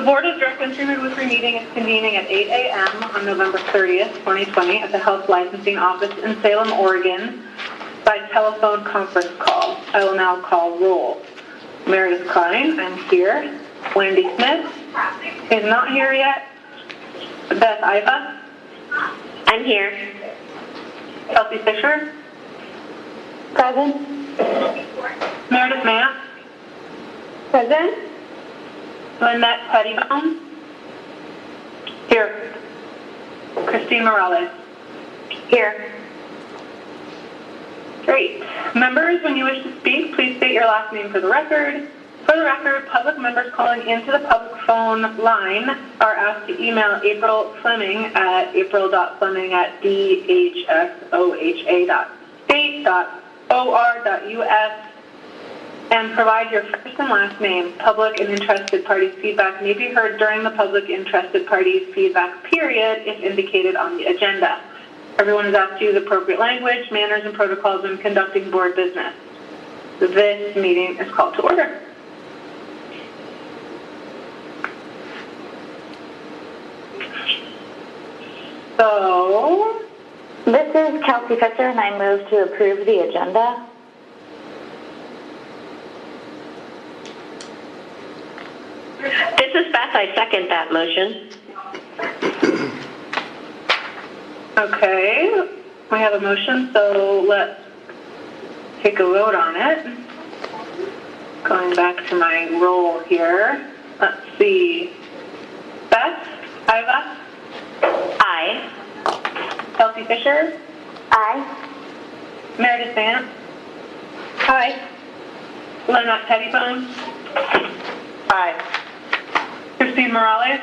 Board of Direct Entry Midwifery meeting is convening at 8 a.m. on November 30th, 2020 at the Health Licensing Office in Salem, Oregon by telephone conference call. I will now call roll. Meredith Klein, I'm here. Wendy Smith is not here yet. Beth Iva, I'm here. Kelsey Fisher, Present. Meredith Matt, Present. Lynette Pettibone, here. Christine Morales, Here. great. Members, when you wish to speak, please state your last name for the record. For the record, public members calling into the public phone line are asked to email April Fleming at april.fleming@dhsoha.state.or.us and provide your first and last name. Public and interested parties' feedback may be heard during the public interested parties' feedback period if indicated on the agenda. Everyone is asked to use appropriate language, manners, and protocols when conducting board business. This meeting is called to order. So, This is Kelsey Fisher, and I move to approve the agenda. This is Beth. I second that motion. okay, we have a motion, so let's take a vote on it. Going back to my roll here. Let's see. Beth, Iva, Aye. Kelsey Fisher, Aye. Meredith Vance, Aye. Lynette Pettibone, Aye. Christine Morales,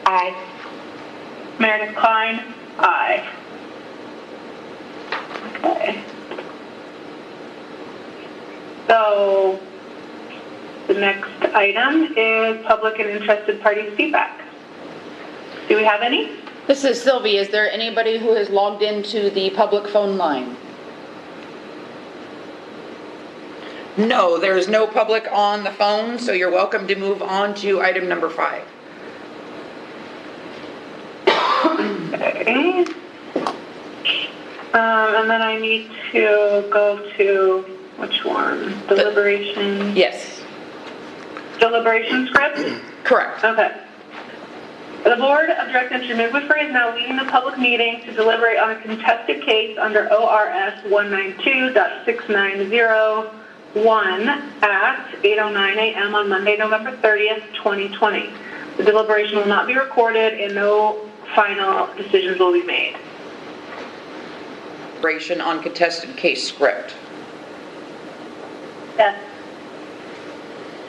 Aye. Meredith Klein, aye. Okay. So, the next item is public and interested parties' feedback. Do we have any? This is Sylvie. Is there anybody who has logged into the public phone line? No, there is no public on the phone, so you're welcome to move on to item number 5. Okay. And then I need to go to, which one? Deliberation? Yes. Deliberation script? Correct. Okay. The Board of Direct Entry Midwifery is now leading the public meeting to deliberate on a contested case under ORS 192.690.1 at 8:09 a.m. on Monday, November 30th, 2020. The deliberation will not be recorded and no final decisions will be made. Deliberation on contested case script. Yes.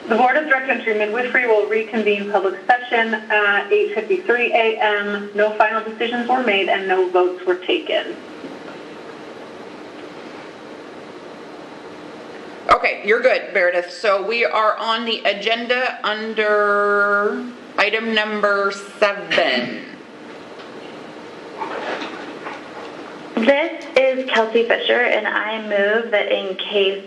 The Board of Direct Entry Midwifery will reconvene public session at 8:53 a.m. No final decisions were made and no votes were taken. Okay, you're good, Meredith. So we are on the agenda under item number 7. This is Kelsey Fisher, and I move that in case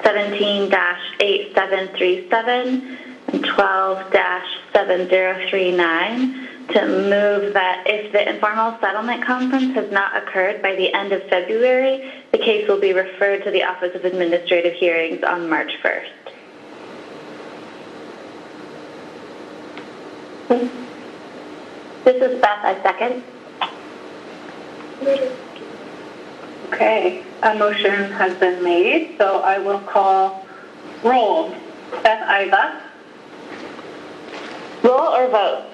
17-8737 and 12-7039 to move that if the informal settlement conference has not occurred by the end of February, the case will be referred to the Office of Administrative Hearings on March 1st. This is Beth. I second. Okay, a motion has been made, so I will call roll. Beth Iva. Roll or vote?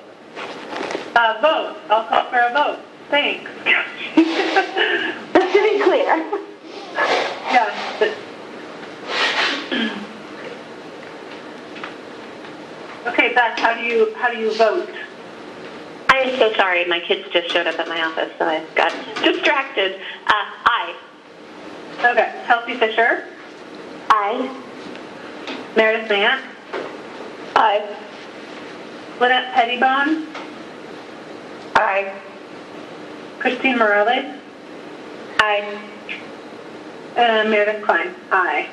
Vote. I'll call for a vote. Thanks. Just to be clear. Yes. Okay, Beth, how do you vote? I am so sorry. My kids just showed up at my office, so I got distracted. Aye. Okay, Kelsey Fisher. Aye. Meredith Vance. Aye. Lynette Pettibone. Aye. Christine Morales. Aye. Meredith Klein. Aye.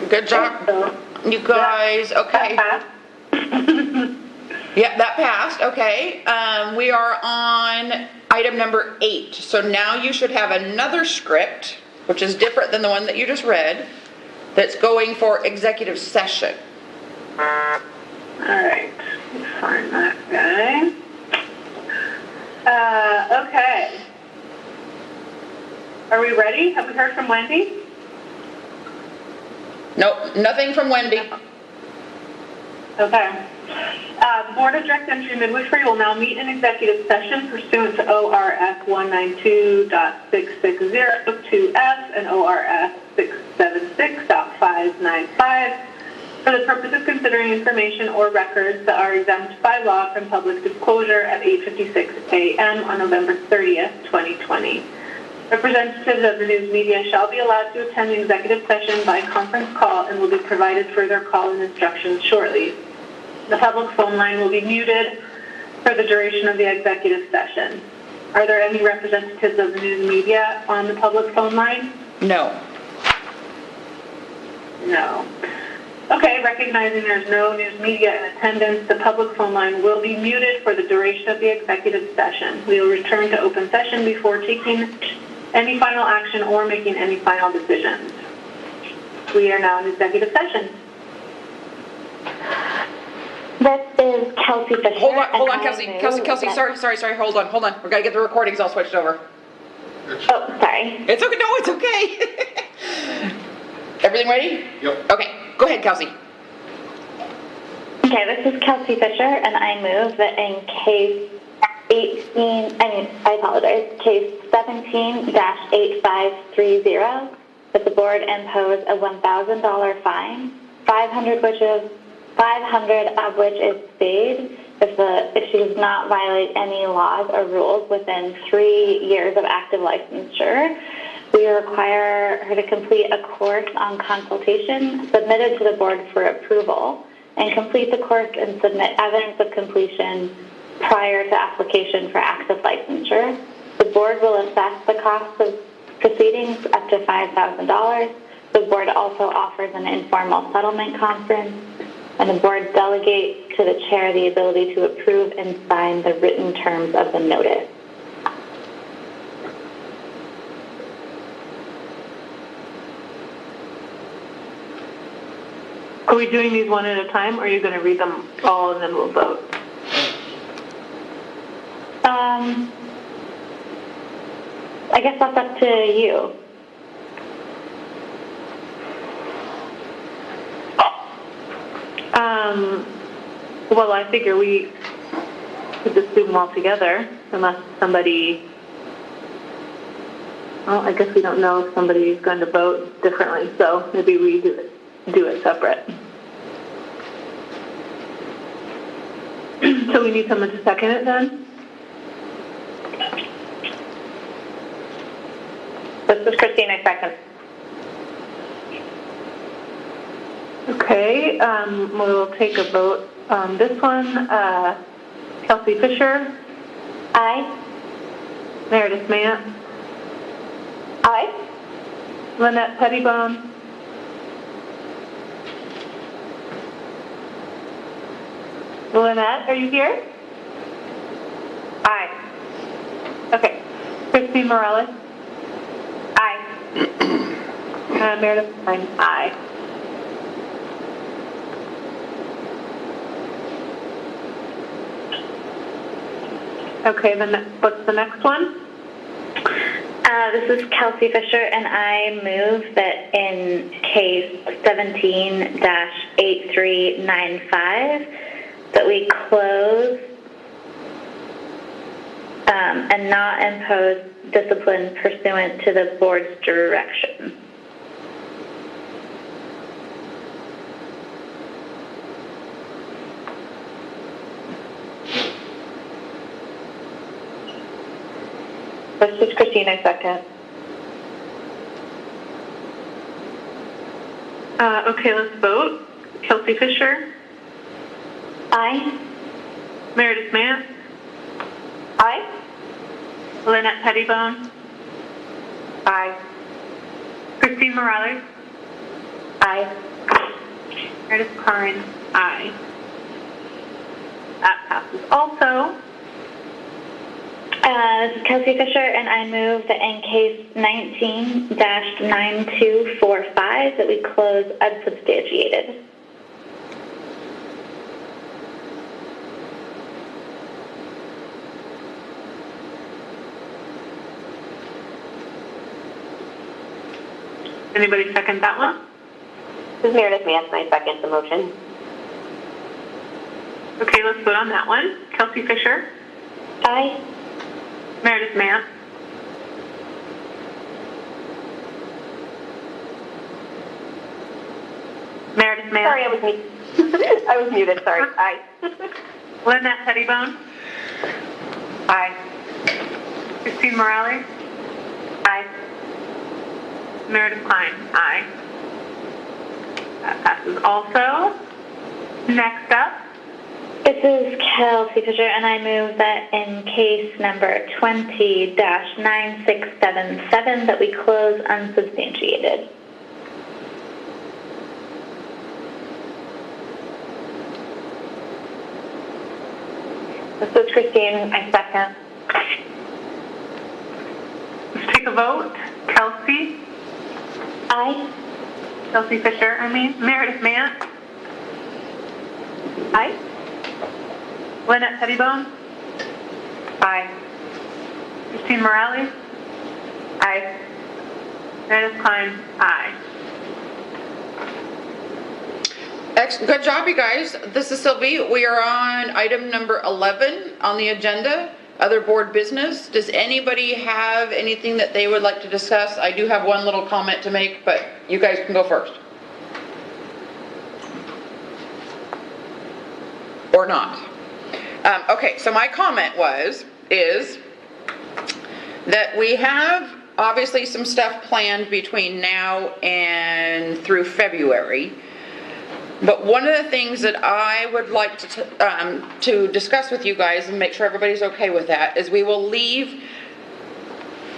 Good job. So, you guys, okay. Yep, that passed, okay. We are on item number 8. So now you should have another script, which is different than the one that you just read, that's going for executive session. All right, let's find that guy. Okay. Are we ready? Have we heard from Wendy? Nope, nothing from Wendy. Okay. The Board of Direct Entry Midwifery will now meet in executive session pursuant to ORS 192.6602F and ORS 676.595 for the purpose of considering information or records that are exempt by law from public disclosure at 8:56 a.m. on November 30th, 2020. Representatives of the news media shall be allowed to attend the executive session by conference call and will be provided further call-in instructions shortly. The public phone line will be muted for the duration of the executive session. Are there any representatives of the news media on the public phone line? No. No. Okay, recognizing there's no news media in attendance, the public phone line will be muted for the duration of the executive session. We will return to open session before taking any final action or making any final decisions. We are now in executive session. This is Kelsey Fisher. Hold on, Kelsey, sorry, hold on. We gotta get the recordings all switched over. Oh, sorry. It's okay, no, it's okay. Everything ready? Yep. Okay, go ahead, Kelsey. Okay, this is Kelsey Fisher, and I move that in case case 17-8530, that the board impose a $1,000 fine, 500 of which is paid if she does not violate any laws or rules within 3 years of active licensure. We require her to complete a course on consultation submitted to the board for approval and complete the course and submit evidence of completion prior to application for active licensure. The board will assess the cost of proceedings up to $5,000. The board also offers an informal settlement conference, and the board delegates to the chair the ability to approve and sign the written terms of the notice. Are we doing these one at a time, or are you going to read them all and then we'll vote? I guess that's up to you. Well, I figure we could just do them all together, unless somebody, well, I guess we don't know if somebody is going to vote differently, so maybe we do it separate. So we need someone to second it then? This is Christina, second. Okay, we'll take a vote on this one. Kelsey Fisher? Aye. Meredith Mant? Aye. Lynette Pettibone? Lynette, are you here? Aye. Okay. Christine Morales? Aye. Meredith Stein? Aye. Okay, then what's the next one? This is Kelsey Fisher, and I move that in case 17-8395, that we close and not impose discipline pursuant to the board's direction. This is Christina, second. Okay, let's vote. Kelsey Fisher? Aye. Meredith Mant? Aye. Lynette Pettibone? Aye. Christine Morales? Aye. Meredith Klein, aye. That passes also. This is Kelsey Fisher, and I move that in case 19-9245 that we close unsubstantiated. Anybody second that one? This is Meredith Manson. I second the motion. Okay, let's vote on that one. Kelsey Fisher, Aye. Meredith Mann, Meredith Mann. Sorry, I was muted. I was muted. Sorry. Aye. Lynette Pettibone, Aye. Christine Morales, Aye. Meredith Klein, aye. That passes also. Next up, This is Kelsey Fisher, and I move that in case number 20-9677 that we close unsubstantiated. This is Christine. I second. let's take a vote. Kelsey, Aye. Kelsey Fisher, Meredith Mann, Aye. Lynette Pettibone, Aye. Christine Morales, Aye. Meredith Klein, aye. Good job, you guys. This is Sylvie. We are on item number 11 on the agenda, other board business. Does anybody have anything that they would like to discuss? I do have one little comment to make, but you guys can go first. Or not. Okay, so my comment is that we have obviously some stuff planned between now and through February. But one of the things that I would like to discuss with you guys and make sure everybody's okay with that is we will leave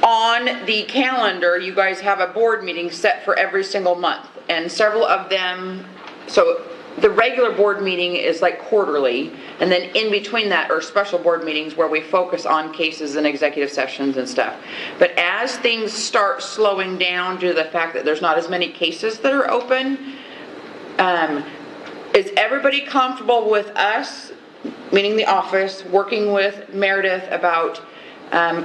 on the calendar, you guys have a board meeting set for every single month. And several of them, so the regular board meeting is like quarterly, and then in between that are special board meetings where we focus on cases and executive sessions and stuff. But as things start slowing down due to the fact that there's not as many cases that are open, is everybody comfortable with us, meaning the office, working with Meredith about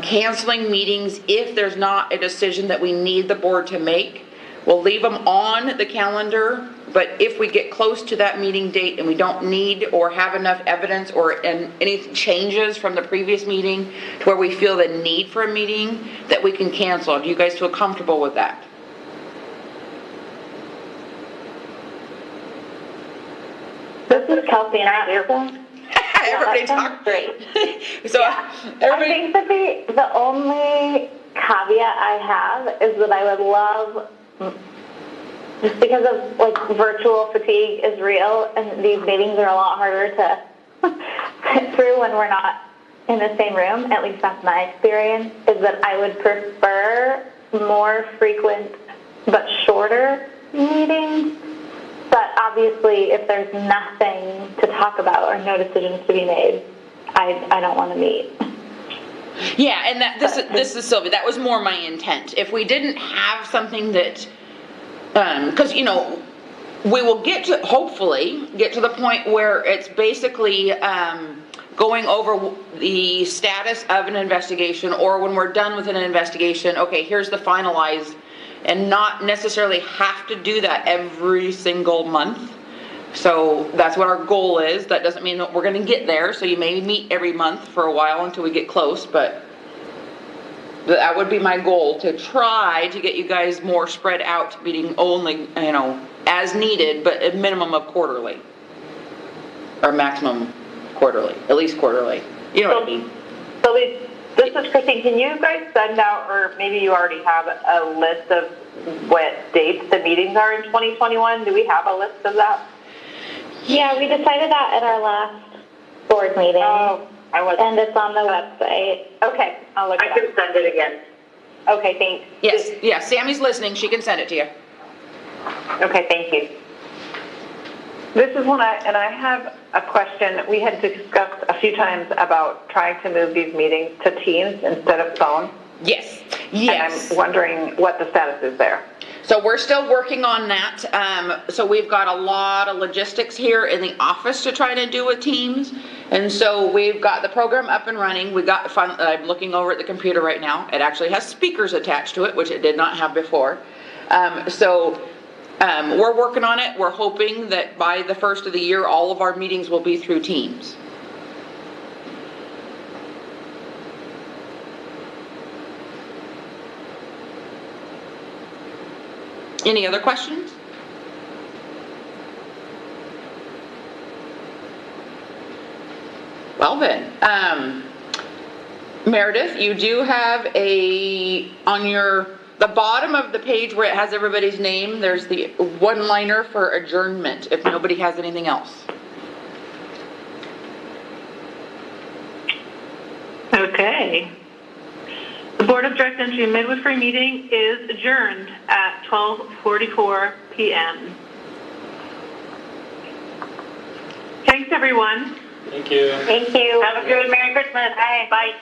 canceling meetings if there's not a decision that we need the board to make? We'll leave them on the calendar, but if we get close to that meeting date and we don't need or have enough evidence or any changes from the previous meeting to where we feel the need for a meeting, that we can cancel. Do you guys feel comfortable with that? This is Kelsey, and Everybody talk. Great. So everybody. I think that the only caveat I have is that I would love, just because of like virtual fatigue is real, and these meetings are a lot harder to sit through when we're not in the same room. At least that's my experience. Is that I would prefer more frequent but shorter meetings. But obviously, if there's nothing to talk about or no decisions to be made, I don't want to meet. Yeah, and this is Sylvia. That was more my intent. If we didn't have something that, because we will hopefully get to the point where it's basically going over the status of an investigation, or when we're done with an investigation, okay, here's the finalized. And not necessarily have to do that every single month. So that's what our goal is. That doesn't mean that we're going to get there. So you may meet every month for a while until we get close, but that would be my goal, to try to get you guys more spread out, meeting only, as needed, but a minimum of quarterly. Or maximum quarterly, at least quarterly. You know what I mean? So this is Christine. Can you guys send out, or maybe you already have a list of what dates the meetings are in 2021? Do we have a list of that? Yeah, we decided that at our last board meeting. Oh, and it's on the website. Okay, I'll look. I can send it again. Okay, thanks. Yes, yeah. Sammy's listening. She can send it to you. Okay, thank you. This is one, and I have a question. We had discussed a few times about trying to move these meetings to Teams instead of phone. Yes, And yes. I'm wondering what the status is there. So we're still working on that. So we've got a lot of logistics here in the office to try to do with Teams. And so we've got the program up and running. We got fun. I'm looking over at the computer right now. It actually has speakers attached to it, which it did not have before. We're working on it. We're hoping that by the first of the year, all of our meetings will be through Teams. Any other questions? Well then, Meredith, you do have on the bottom of the page where it has everybody's name, there's the one-liner for adjournment, if nobody has anything else. Okay. The Board of Direct Entry Midwifery meeting is adjourned at 12:44 p.m. Thanks, everyone. Thank you. Thank you. Have a good Merry Christmas. Bye.